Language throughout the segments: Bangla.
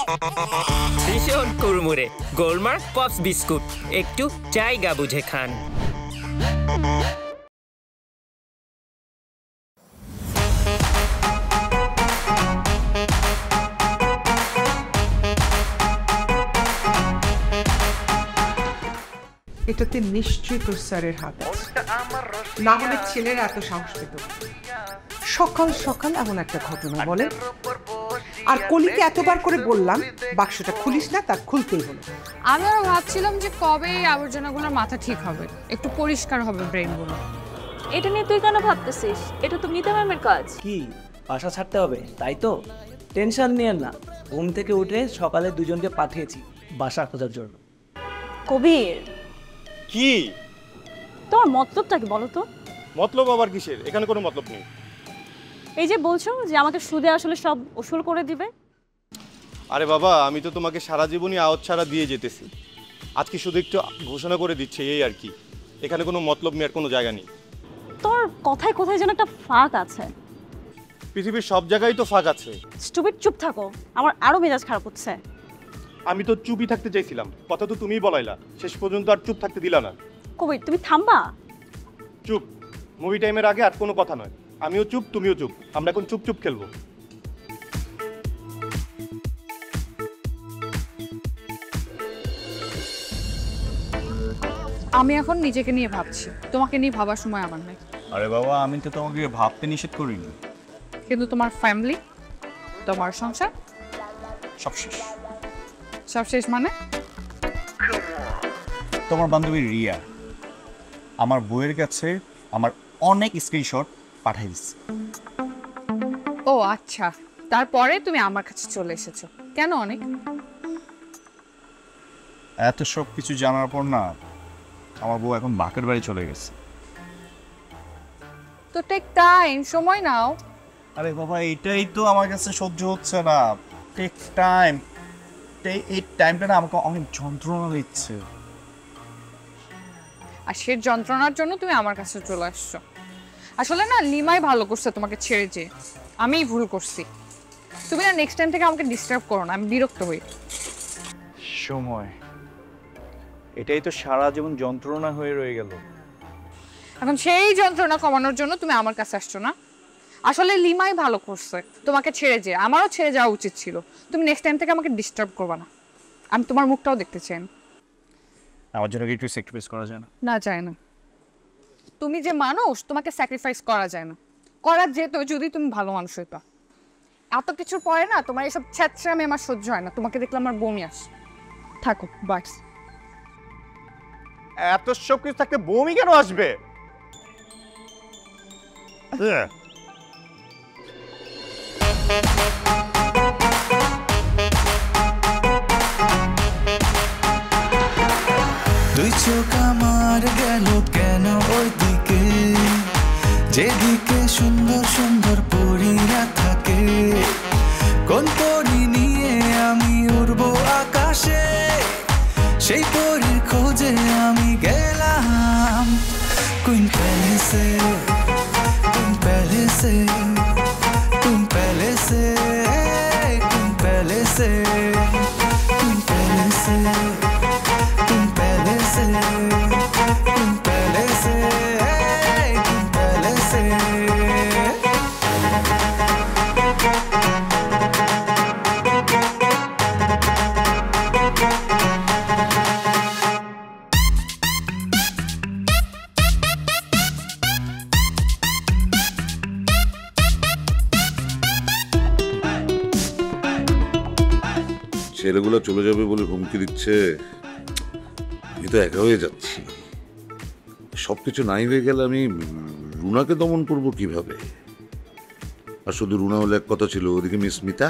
ভীষণ কুড়মুড়ে গোলমার্ক পপস বিস্কুট, একটু জায়গা বুঝে খান। এটাতে নিশ্চয়ই তোর স্যারের হাত আছে, না হলে ছেলেরা এত সাহস পেত। সকাল সকাল এমন একটা ঘটনা বলে, আর কলিকে এতবার করে বললাম বাক্সটা খুলিস না, তার খুলতেই হলো। আমি আরো ভাবছিলাম যে কবে এই আবর্জনাগুলোর মাথা ঠিক হবে, একটু পরিষ্কার হবে ব্রেনগুলো। এটা নিয়ে তুই কেন ভাবতেছিস? এটা তো মিতা ম্যামের কাজ। কি বাসা ছাড়তে হবে তাই তো? টেনশন নিয়েন না, ঘুম থেকে উঠে সকালে দুজনকে পাঠিয়েছি বাসা খোঁজার জন্য। কবির, কি তোমার মতলবটা কি বলো তো? মতলব আবার কিসের? এখানে কোনো মতলব নেই। এই যে বলছো যে আমাকে সুদে আসলে সব উসুল করে দিবে। আরে বাবা, আমি তো তোমাকে সারা জীবনই আওয়াজ ছাড়া দিয়ে যেতেছি, আজকে শুধু একটু ঘোষণা করে দিচ্ছে এই আর কি। এখানে কোনো মতলব নেই, আর কোনো জায়গা নেই। তোর কথায় কোথায় যেন একটা ফাঁক আছে। পৃথিবীর সব জায়গায় তো ফাঁক আছে। স্টুপিড, চুপ থাকো, আমার আরো মেজাজ খারাপ হচ্ছে। আমি তো চুপই থাকতে চাইছিলাম, কথা তো তুমিই বলাইলা, শেষ পর্যন্ত আর চুপ থাকতে দিলা না। কবির, তুমি থামবা? চুপ। মুভি টাইমের আগে আর কোনো কথা নয়। আমিও চুপ, তুমিও চুপ, আমরা এখন চুপ চুপ খেলবো। আমি এখন নিজেকে নিয়ে ভাবছি, তোমাকে নিয়ে ভাবার সময় আমার নেই। আরে বাবা, আমি তো তোমাকে ভাবতে নিষেধ করিনি। কিন্তু তোমার ফ্যামিলি, তোমার সংসার সব শেষ। সব শেষ মানে? তোমার বান্ধবী রিয়া আমার বউয়ের কাছে আমার অনেক স্ক্রিনশট পাঠিয়ে দিচ্ছে। ও আচ্ছা, তারপরে তুমি আমার কাছে চলে এসেছো কেন? অনেক এত সব কিছু জানার পর না, আমার বউ এখন বাকের বাড়ি চলে গেছে। তো টেক টাইম, সময় নাও। আরে বাবা, এটাই তো আমার কাছে সহ্য হচ্ছে না। টেক টাইম, এই টাইমটা না আমাকে অনেক যন্ত্রণা দিচ্ছে। আর সে যন্ত্রণার জন্য তুমি আমার কাছে চলে আসছো। আসলে না, লিমাই ভালো করছে তোমাকে ছেড়ে, যে আমিই ভুল করছি। তুমি না নেক্সট টাইম থেকে আমাকে ডিস্টার্ব করো না, আমি বিরক্ত হই। সময়, এটাই তো সারা জীবন যন্ত্রণা হয়ে রয়ে গেল। এখন সেই যন্ত্রণা কমানোর জন্য তুমি আমার কাছে আসছো না? আসলে লিমাই ভালো করছে তোমাকে ছেড়ে, যে আমারও ছেড়ে যাওয়া উচিত ছিল। তুমি নেক্সট টাইম থেকে আমাকে ডিস্টার্ব করবা না, আমি তোমার মুখটাও দেখতে চাই না। আমার জন্য কি একটু স্যাক্রিফাইস করা যায় না? না, চাই না। তুমি যে মানুষ, তোমাকে স্যাক্রিফাইস করা যায় না। করা যেত যদি তুমি ভালো মানুষ হইতো। এত কিছুর পরে না তোমার এইসব ছ্যাঁচড়ামি আমার সহ্য হয় না। তোমাকে দেখলে আমার বমি আসে। থাকো বাস। এত সব কিছু থাকতে বমি কেন আসবে? দুই চোখ আমার গেল কেন ওই দিকে, যেদিকে সুন্দর সুন্দর পরীরা থাকে। কোন পরী নিয়ে আমি উড়বো আকাশে, সেই পরীর খোঁজে আমি গেলাম। কোন প্যালেসে, কোন প্যালেসে, কোন প্যালেসে, কোন প্যালেসে, কোন প্যালেসে, কোন প্যালেসে, কোন প্যালেসে, কোন প্যালেসে। ছেলেগুলো চলে যাবে বলে হুমকি দিচ্ছে, আমি তো একা হয়ে যাচ্ছি। সবকিছু নাই হয়ে গেলে আমি রুনাকে দমন করব কিভাবে? আর শুধু রুনা হলে এক কথা ছিল, ওদিকে মিস মিতা,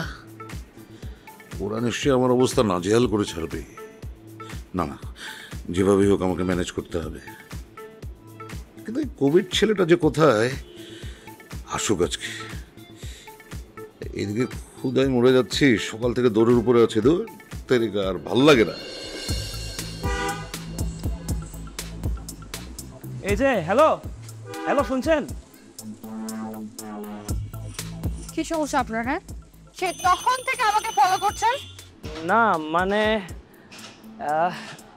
ওরা নিশ্চয়ই আমার অবস্থা নাজেহাল করে ছাড়বে। না না, যেভাবে হোক আমাকে ম্যানেজ করতে হবে। কিন্তু এই কোভিড ছেলেটা যে কোথায়, আসুক আজকে। এদিকে ক্ষুধায় মরে যাচ্ছি, সকাল থেকে দৌড়ের উপরে আছে, তেরিকা আর ভাল লাগে না। এই যে হ্যালো হ্যালো, শুনছেন? কি সমস্যা আপনার? হ্যাঁ, সে তখন থেকে আমাকে ফলো করছেন, না মানে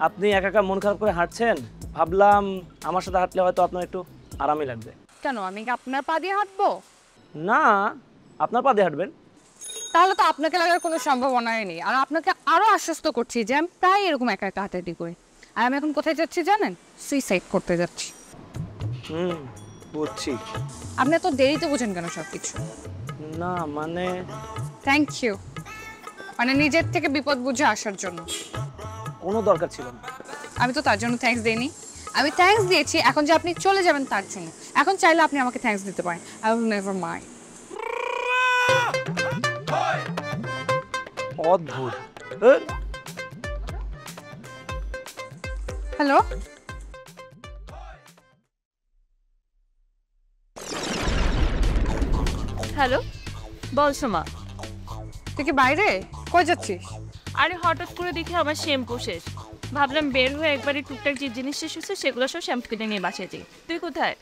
আপনি একা একা মন খারাপ করে হাঁটছেন, ভাবলাম আমার সাথে হাঁটলে হয়তো আপনার একটু আরামই লাগবে। কেন, আমি কি আপনার পা দিয়ে হাঁটবো? না, আপনার পা দিয়ে হাঁটবেন। তাহলে তো আপনাকে লাগার কোনো সম্ভাবনাই নেই। আর আপনাকে আরো আশ্বস্ত করছি যে আমি প্রায় এরকম একা একা হাঁটাহাঁটি করি। আর আমি এখন কোথায় যাচ্ছি জানেন? সুইসাইড করতে যাচ্ছি। বুঝছি। আপনি এত দেরিতে বোঝেন কেন সব কিছু? না মানে থ্যাংক ইউ, মানে নিজের থেকে বিপদ বুঝে আসার জন্য। কোনো দরকার ছিল না। আমি তো তার জন্য থ্যাঙ্কস দেইনি, আমি থ্যাঙ্কস দিয়েছি এখন যে আপনি চলে যাবেন তার জন্য। এখন চাইলে আপনি আমাকে থ্যাঙ্কস দিতে পারেন, আই উইল নেভার মাইন্ড। অদ্ভুত। হ্যালো, হ্যালো, বল সোমা। তুই কি বাইরে? কই যাচ্ছিস? আরে হঠাৎ করে দেখি আমার শ্যাম্পু শেষ, ভাবলাম বের হয়ে একবারই টুকটাক যে জিনিস শেষ হচ্ছে সেগুলো সব শ্যাম্পু কিনে নিয়ে বাসায় যাই। তুই কোথায়?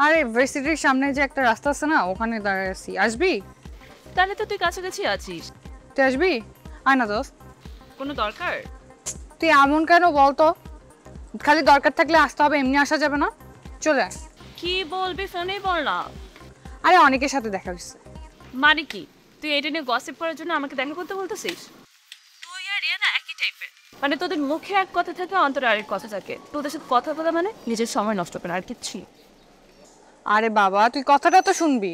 আরে ভার্সিটির সামনে যে একটা রাস্তা আছে না, ওখানে দাঁড়িয়ে আছি। আসবি? তাহলে তো তুই কাছাকাছি আছিস। তুই আসবি? আয় না দোস্ত। কোনো দরকার? তুই এমন কেন বলতো? খালি দরকার থাকলে আসতে হবে, এমনি আসা যাবে না। চলে আয়। কি বলবি ফোনেই বল না। আরে অনেকের সাথে দেখা হচ্ছে। মানে কি, তুই এটা নিয়ে গসিপ করার জন্য আমাকে দেখা করতে বলতেছিস? তুই আর রিয়া একই টাইপের, মানে তোদের মুখে এক কথা থাকে, অন্তরে আরেক কথা থাকে। তোদের সাথে কথা বলা মানে নিজের সময় নষ্ট করে, আর কিচ্ছু। আরে বাবা, তুই কথাটা তো শুনবি।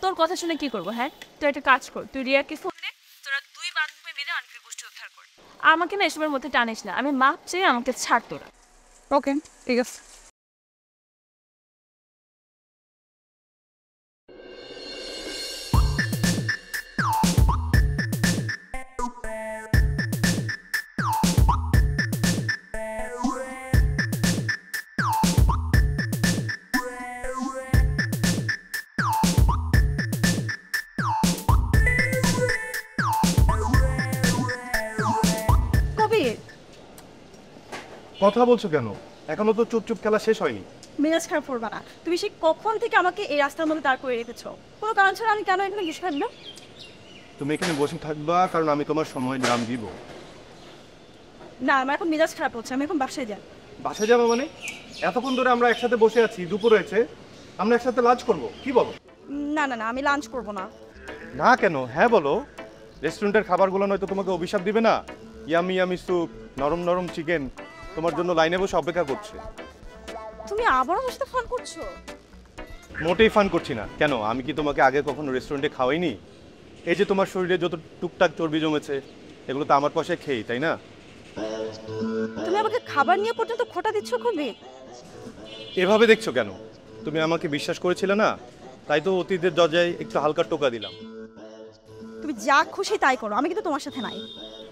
তোর কথা শুনে কি করবো? হ্যাঁ, তুই একটা কাজ কর, তুই রিয়াকে ফোন দে, তোরা দুই বান্ধবী মিলে অনেকের গোষ্ঠী উদ্ধার কর। আমাকে না এসবের মধ্যে টানিস না, আমি মাপ চেয়ে আমাকে ছাড় তোরা। ওকে, ঠিক আছে। কথা বলছো কেন? এখনো তো চুপচুপ খেলা শেষ হয়নি। মেজাজ খারাপ করবা না। তুমি সেই কখন থেকে আমাকে এই রাস্তার মধ্যে দাঁড় করে রেখেছো? কোনো কারণ ছাড়া আমি কেন এখানে বসে থাকবো? তুমি এখানে বসে থাকবা কারণ আমি তোমার সময় দাম দিব। না, আমার এখন মেজাজ খারাপ হচ্ছে, আমি এখন বাসায় যাই। বাসায় যাবো মানে? এতক্ষণ ধরে আমরা একসাথে বসে আছি, দুপুর হয়েছে, আমরা একসাথে লাঞ্চ করব, কি বলো? না না না, আমি লাঞ্চ করবো না। না কেন? হ্যাঁ বলো। রেস্টুরেন্টের খাবারগুলো নয়তো তোমাকে অভিশাপ দিবে না? ইয়ামি ইয়ামি স্যুপ, নরম নরম চিকেন তোমার জন্য লাইনে বসে অপেক্ষা করছে। তুমি আবারও আমার সাথে ফোন করছো? মোটেই ফান করছি না। কেন, আমি কি তোমাকে আগে কখনো রেস্টুরেন্টে খাওয়াইনি? এই যে তোমার শরীরে যত টুকটাক চর্বি জমেছে, এগুলো তো আমার পাশে খেয়ে, তাই না? তুমি আমাকে খাবার নিয়ে পর্যন্ত খোটা দিচ্ছ খুবই। এভাবে দেখছো কেন? তুমি আমাকে বিশ্বাস করেছিলে না, তাই তো অতীতের দরজায় একটু হালকা টোকা দিলাম। তুমি যা খুশি তাই করো, আমি কিন্তু তোমার সাথে নাই।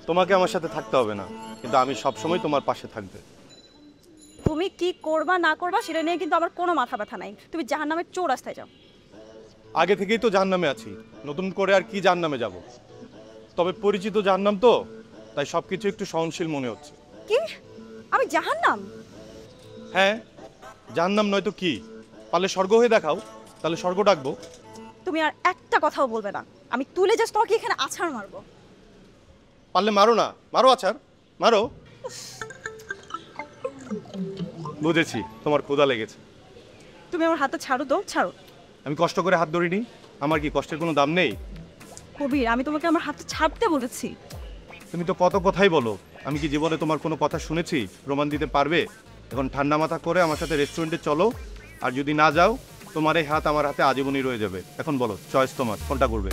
তোমাকে আমার সাথে থাকতে হবে না, কিন্তু আমি সবসময় তোমার পাশে থাকবে। তুমি কি করবা না করবা সেটা নিয়ে কিন্তু আমার কোনো মাথা ব্যথা নাই। তুমি জাহান্নামের চৌরাস্তায় যাও। আগে থেকেই তো জাহান্নামে আছি, নতুন করে আর কি জাহান্নামে যাব? তবে পরিচিত জাহান্নাম তো, তাই সবকিছু একটু সহনশীল মনে হচ্ছে। কি? আমি জাহান্নাম? হ্যাঁ, জাহান্নাম নয়তো কি? পারলে স্বর্গ হয়ে দেখাও, তাহলে স্বর্গ ডাকবো। তুমি আর একটা কথাও বলবে না, আমি তুলে জাস্ট তোমাকে এখানে আছাড় মারবো। পারলে মারো না, মারো আছাড়, মারো। বুঝেছি, তোমার ক্ষুধা লেগেছে। তুমি আমার হাতটা ছাড়ো তো, ছাড়ো। আমি কষ্ট করে হাত ধরিনি, আমার কি কষ্টের কোনো দাম নেই? কবির, আমি তোমাকে আমার হাতটা ছাড়তে বলেছি। তুমি তো কত কথাই বলো, আমি কি জীবনে তোমার কোনো কথা শুনেছি? প্রমাণ দিতে পারবে? এখন ঠান্ডা মাথা করে আমার সাথে রেস্টুরেন্টে চলো, আর যদি না যাও তোমার এই হাত আমার হাতে আজীবনই রয়ে যাবে। এখন বলো, চয়েস তোমার, কোনটা করবে?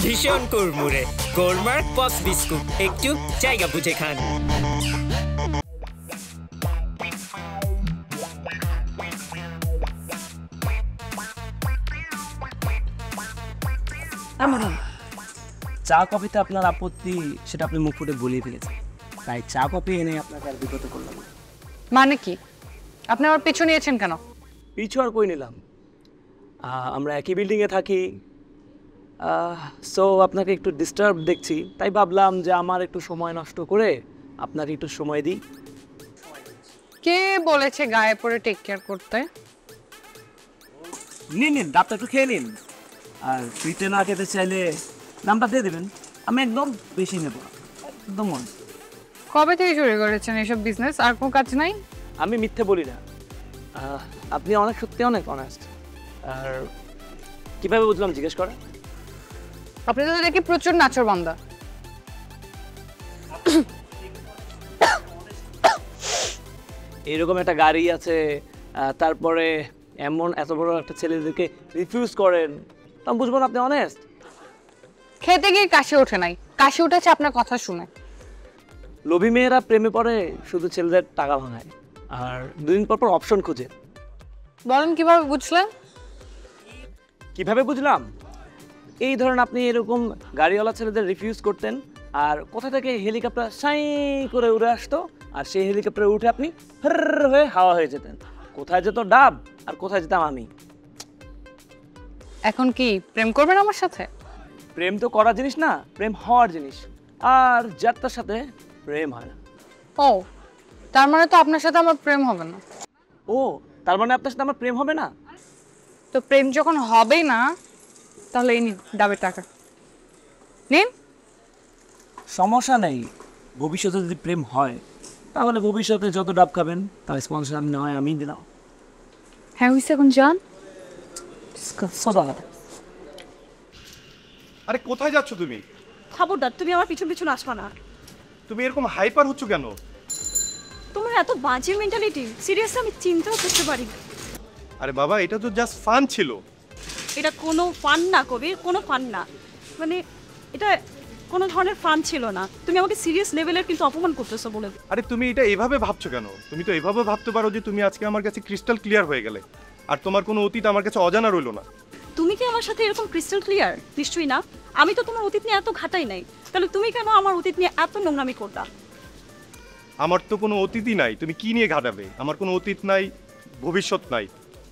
ভীষণ কুড়মুড়ে গোলমার্ক পপস বিস্কুট, একটু জায়গা বুঝে খান। চা কফিতে আপনার আপত্তি, সেটা আপনি মুখ ফুটে বলিয়ে ফেলেছেন, তাই চা কফি এনে আপনাকে আর বিগত করলাম। মানে কি? আপনি আমার পিছু নিয়েছেন কেন? পিছু আর কই নিলাম, আমরা একই বিল্ডিংয়ে থাকি, সো আপনাকে একটু ডিস্টার্ব দেখছি, তাই ভাবলাম যে আমার একটু সময় নষ্ট করে আপনাকে একটু সময় দিই। কে বলেছে গায়ে পড়ে টেক কেয়ার করতে? নিন ডাবটা একটু খেয়ে নিন, আর ফ্রিতে না খেতে চাইলে দামটা দিয়ে দেবেন, আমি একদম বেশি নেব একদম। কবে থেকে শুরু করেছেন এসব বিজনেস? আর কোনো কাজ নাই? আমি মিথ্যে বলি না, আপনি সত্যি অনেক অনেস্ট। আর কিভাবে বুঝলাম জিজ্ঞেস করেন? আপনি তো দেখি প্রচুর নাচর বান্দা। এরকম একটা গাড়ি আছে, তারপরে এত বড় একটা ছেলেদেরকে রিফিউজ করেন, তা বুঝবো না আপনি অনেস্ট। খেতে গিয়ে কাশি ওঠে নাই, কাশি উঠেছে আপনার কথা শুনে। লোভী মেয়েরা প্রেমে পড়ে শুধু ছেলেদের টাকা ভাঙায়, আর দুদিন পর অপশন খুঁজে। বলেন কিভাবে বুঝলেন? কিভাবে বুঝলাম? এই ধরেন আপনি এরকম গাড়িওয়ালা ছেলেদের রিফিউজ করতেন, আর কোথা থেকে হেলিকপ্টার সাই করে উড়ে আসতো, আর সেই হেলিকপ্টারে উঠে আপনি হর হয়ে হাওয়া হয়ে যেতেন। কোথায় যেত ডাব আর কোথায় যেতাম আমি। এখন কি প্রেম করবেন আমার সাথে? প্রেম তো করার জিনিস না, প্রেম হওয়ার জিনিস, আর যার তার সাথে প্রেম হয় না। ও, তার মানে তো আপনার সাথে আমার প্রেম হবে না। ও, তার মানে আপনার সাথে আমার প্রেম হবে না? তো প্রেম যখন হবেই না, তাহলে এই নিন ডাবের টাকা নিন। সমস্যা নেই, ভবিষ্যতে যদি প্রেম হয় তাহলে ভবিষ্যতে যত ডাব খাবেন তার স্পন্সর আমি না হয় আমি দিলাম। হ্যাঁ হইছে, এখন যান। আরে কোথায় যাচ্ছ তুমি? খবরদার, তুমি আমার পিছন পিছন আসবা না। তুমি এরকম হাইপার হচ্ছ কেন? তোমার এত বাজে মেন্টালিটি, সিরিয়াসলি আমি চিন্তাও করতে পারি। আরে বাবা, এটা তো জাস্ট ফান ছিল। এটা কোনো ফান না কবির, কোনো ফান না। মানে এটা কোনো ধরনের ফান ছিল না। তুমি আমাকে সিরিয়াস লেভেলের কিন্তু অপমান করতেছো বলে। আরে তুমি এটা এভাবে ভাবছো কেন? তুমি তো এভাবে ভাবতে পারো যে তুমি আজকে আমার কাছে ক্রিস্টাল ক্লিয়ার হয়ে গেলে, আর তোমার কোনো অতীত আমার কাছে অজানা রইলো না। তুমি কি আমার সাথে এরকম ক্রিস্টাল ক্লিয়ার? নিশ্চয়ই না। আমি তো তোমার অতীত নিয়ে এত ঘাটাই নাই, তাহলে তুমি কেন আমার অতীত নিয়ে এত নোংরামি করতা? আমার তো কোনো অতীতই নাই, তুমি কি নিয়ে ঘাটাবে? আমার কোনো অতীত নাই, ভবিষ্যৎ নাই,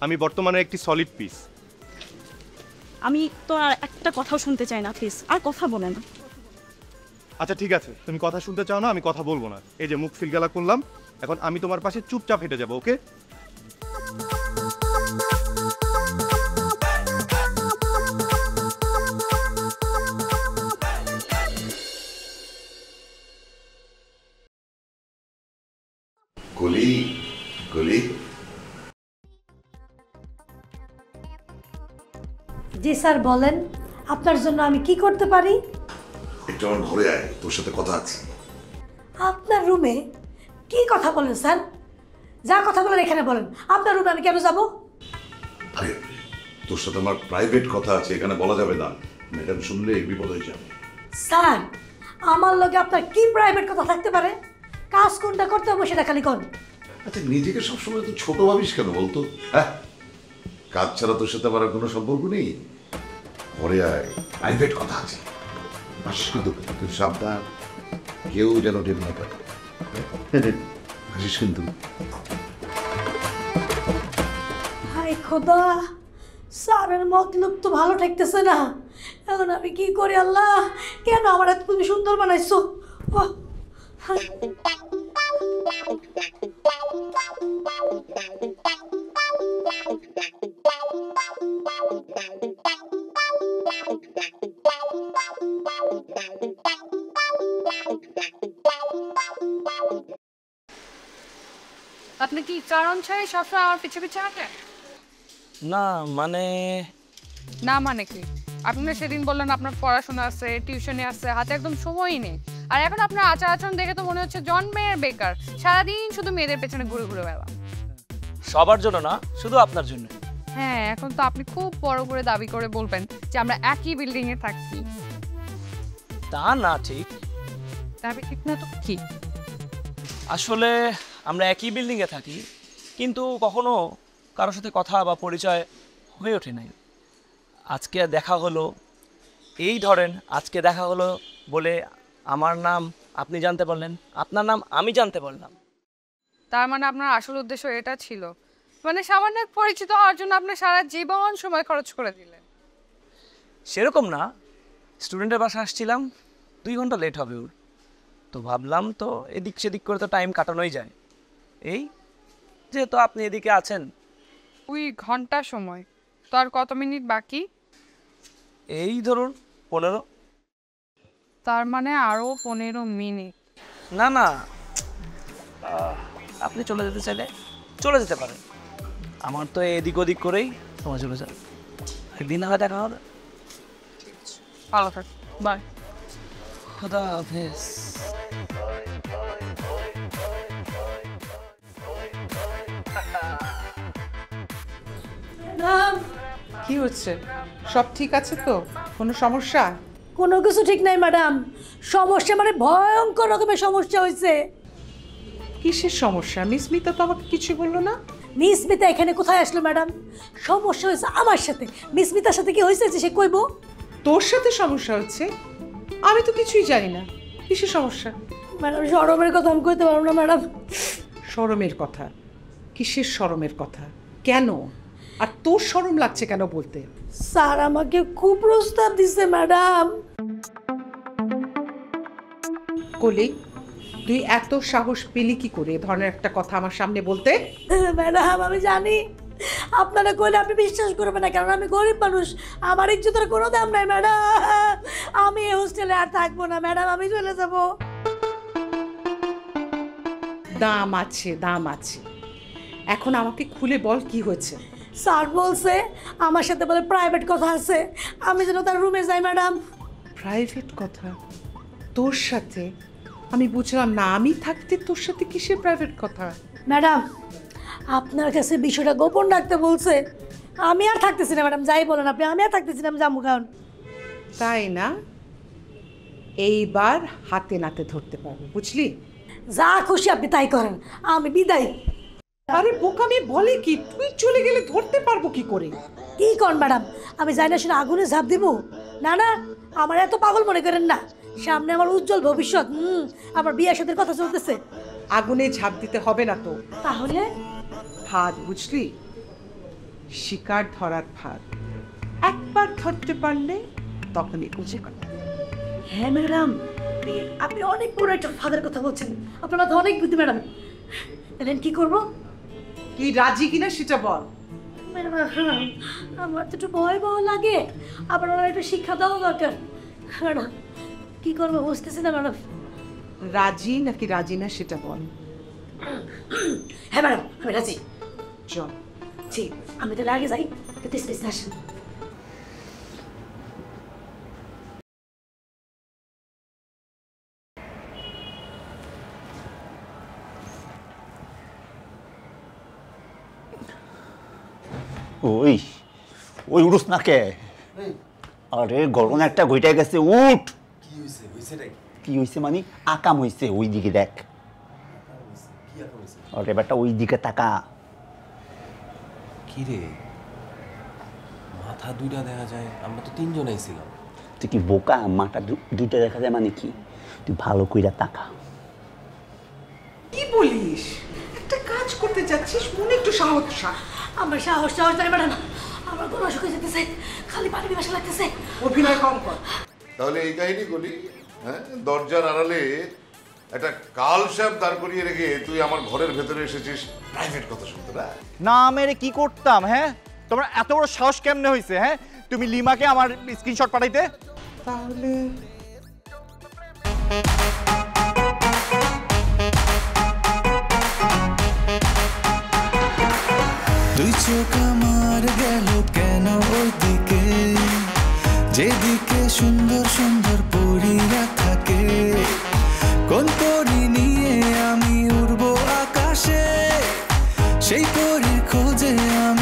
আমি বর্তমানে একটি সলিড পিস। আমি তো আর একটা কথাও শুনতে চাই না, প্লিজ আর কথা বলে না। আচ্ছা ঠিক আছে, তুমি কথা শুনতে চাও না, আমি কথা বলবো না। এই যে মুখ ফিলগালা করলাম, এখন আমি তোমার পাশে চুপচাপ হেঁটে যাবো, ওকে? কলি কলি, জি স্যার বলেন, আপনার জন্য আমি কি করতে পারি? একটু আমার ঘরে আয়, তোর সাথে কথা আছে। আপনার রুমে? কি কথা বলেন স্যার? যা কথা বলেন এখানে বলেন। আপনার রুমে আমি কেন যাব? আরে তোর সাথে আমার প্রাইভেট কথা আছে, এখানে বলা যাবে না, ম্যাডাম শুনলে বিপদ হয়ে যাবে। স্যার, আমার লগে আপনার কি প্রাইভেট কথা থাকতে পারে? কাজ কোনটা করতে হবে সেটা খালি কোন। আচ্ছা নিজেকে সবসময় তো ছোট ভাবিস কেন বলতো? হ্যাঁ, কাজ ছাড়া তোর সাথে আমার কোনো সম্পর্ক নেই। ঘরে আয়, প্রাইভেট কথা আছে। কিন্তু তুই সাবধান, কেউ যেন টের না পায়। আসিস কিন্তু। হাই খোদা, স্যারের মতলব তো ভালো ঠেকতেছে না। এখন আমি কি করি আল্লাহ? কেন আমার এত তুমি সুন্দর বানাইছো? আপনি কি কারণ ছাড়াই সবসময় আমার পিছে পিছে হাঁটেন? না মানে কি? আপনি সেদিন বললেন আপনার পড়াশোনা আছে, টিউশনে আছে, হাতে একদম সময়ই নেই। আর এখন আপনার আচার আচরণ দেখে তো মনে হচ্ছে জন্মের বেকার, সারাদিন শুধু মেয়েদের পেছনে ঘুরে ঘুরে বেড়া। সবার জন্য না, শুধু আপনার জন্য। হ্যাঁ, এখন তো আপনি খুব বড় করে দাবি করে বলবেন যে আমরা একই বিল্ডিং এ থাকি। তা না ঠিক। দাবি ঠিক না তো কি? আসলে আমরা একই বিল্ডিং এ থাকি, কিন্তু কখনো কারোর সাথে কথা বা পরিচয় হয়ে ওঠে নাই। আজকে দেখা হলো, এই ধরেন আজকে দেখা হলো বলে আমার নাম আপনি জানতে পারলেন, আপনার নাম আমি জানতে পারলাম। তার মানে আপনার আসল উদ্দেশ্য এটা ছিল, মানে সামান্য পরিচিত হওয়ার জন্য আপনি সারা জীবন সময় খরচ করে দিলেন? সেরকম না, স্টুডেন্টের বাসা আসছিলাম, 2 ঘন্টা লেট হবে ওর। তো ভাবলাম তো এদিক সেদিক করে তো টাইম কাটানোই যায়, এই যেহেতু আপনি এদিকে আছেন। 2 ঘন্টা সময়, তো আর কত মিনিট বাকি? এই ধরুন 15। তার মানে আরও 15 মিনিট। না না, আপনি চলে যেতে চাইলে চলে যেতে পারেন, আমার তো এদিক ওদিক করেই সময় চলে যায়। একদিন না দেখা হবে। ভালো থাক, বাই। খোদা হাফেজ। কি হচ্ছে? সব ঠিক আছে তো? কোনো সমস্যা? কোনো কিছু ঠিক নাই ম্যাডাম, সমস্যা মানে ভয়ঙ্কর রকমের সমস্যা হয়েছে। কিসের সমস্যা? মিস মিতা তো আমাকে কিছু বললো না। মিস মিতা এখানে কোথায় আসলো ম্যাডাম? সমস্যা হয়েছে আমার সাথে। মিস মিতার সাথে কি হয়েছে সে কইব? তোর সাথে সমস্যা হচ্ছে? আমি তো কিছুই জানি না। কিসের সমস্যা? ম্যাডাম শরমের কথা আমি কইতে পারবো না ম্যাডাম। শরমের কথা? কিসের শরমের কথা? কেন? আর তোর শরম লাগছে কেন বলতে? স্যার আমাকে খুব প্রস্তাব দিছে ম্যাডাম। কলি, তুই এত সাহস পেলি কি করে ধরনের একটা কথা আমার সামনে বলতে? ম্যাডাম আমি জানি আপনারা কইলে আপনি বিশ্বাস করবেন না, কারণ আমি গরিব মানুষ, আমার ইজ্জতের কোনো দাম নাই ম্যাডাম। আমি এই হোস্টেলে আর থাকবো না ম্যাডাম, আমি চলে যাব। দাম আছে, দাম আছে। এখন আমাকে খুলে বল কি হয়েছে? স্যার বলছে আমার সাথে বলে প্রাইভেট কথা আছে, আমি যেন তার রুমে যাই ম্যাডাম। প্রাইভেট কথা? তোর সাথে? আমি বুঝলাম না, আমি থাকতে তোর সাথে কিসের প্রাইভেট কথা? ম্যাডাম আপনার কাছে বিষয়টা গোপন রাখতে বলছে। আমি আর থাকতেছি না ম্যাডাম, যাই বলেন আপনি, আমি আর থাকতেছি না, আমি যাবো। কারণ তাই না? এইবার হাতে নাতে ধরতে পারবো, বুঝলি? যা খুশি আপনি তাই করেন, আমি বিদায়। আরে বোকামি বলে কি? তুই চলে গেলে ধরতে পারবো কি করে? কি করেন ম্যাডাম? আমি যাই না শুনে আগুনে ঝাঁপ দিব? না না, আমার এত পাগল মনে করেন না, সামনে আমার উজ্জ্বল ভবিষ্যৎ। আমার বিয়ের সাথে কথা চলতেছে। আগুনে ঝাঁপ দিতে হবে না তো। তাহলে? ফাঁদ, বুঝলি? শিকার ধরার ফাঁদ। একবার ধরতে পারলে তখনই বুঝে কথা। হ্যাঁ ম্যাডাম, আপনি অনেক বড় একটা ফাঁদের কথা বলছেন, আপনার মাথা অনেক বুদ্ধি ম্যাডাম। তাহলে কি করবো? কি রাজি কিনা সেটা বল। ম্যাডাম আমার তো একটু ভয় ভয় লাগে, আবার ওনার একটু শিক্ষা দেওয়া দরকার। ম্যাডাম কি করবো বুঝতেছি না ম্যাডাম। রাজি নাকি রাজি না সেটা বল। হ্যাঁ ম্যাডাম আমি রাজি। চল। জি, আমি তাহলে আগে যাই, আসেন। ওই ওই উঠুস না কে? আরে গরম একটা গইটা গেছে, উঠ। কি হয়েছে মানে? আকাম হয়েছে, ওই দিকে দেখ। আরে বেটা ওই দিকে তাকা। কি রে, মাথা দুইটা দেখা যায়, আমরা তো 3 জনই ছিলাম। তুই কি বোকা? মাথা দুইটা দেখা যায় মানে কি? তুই ভালো কইরা তাকা। কি বলিস? একটা কাজ করতে যাচ্ছিস, মনে একটু সাহস। আমার সাহস নাই ম্যাডাম, আমার গলা শুকিয়ে যেতেছে, খালি পানি পিপাসা লাগতেছে। অভিনয় কম কর। তাহলে এই কাহিনী বলি, হ্যাঁ? দরজার আড়ালে একটা কাল সাপ দাঁড় করিয়ে রেখে তুই আমার ঘরের ভেতরে এসেছিস প্রাইভেট কথা শুনতে। না মেরে কি করতাম? হ্যাঁ, তোমার এত বড় সাহস কেমনে হয়েছে? হ্যাঁ, তুমি লিমাকে আমার স্ক্রিনশট পাঠাইতে? তাহলে দুই চোখ আমার গেল কেন ওই দিকে, যেদিকে সুন্দর সুন্দর পরীরা থাকে। কোন পরী নিয়ে আমি উড়বো আকাশে, সেই পরীর খোঁজে আমি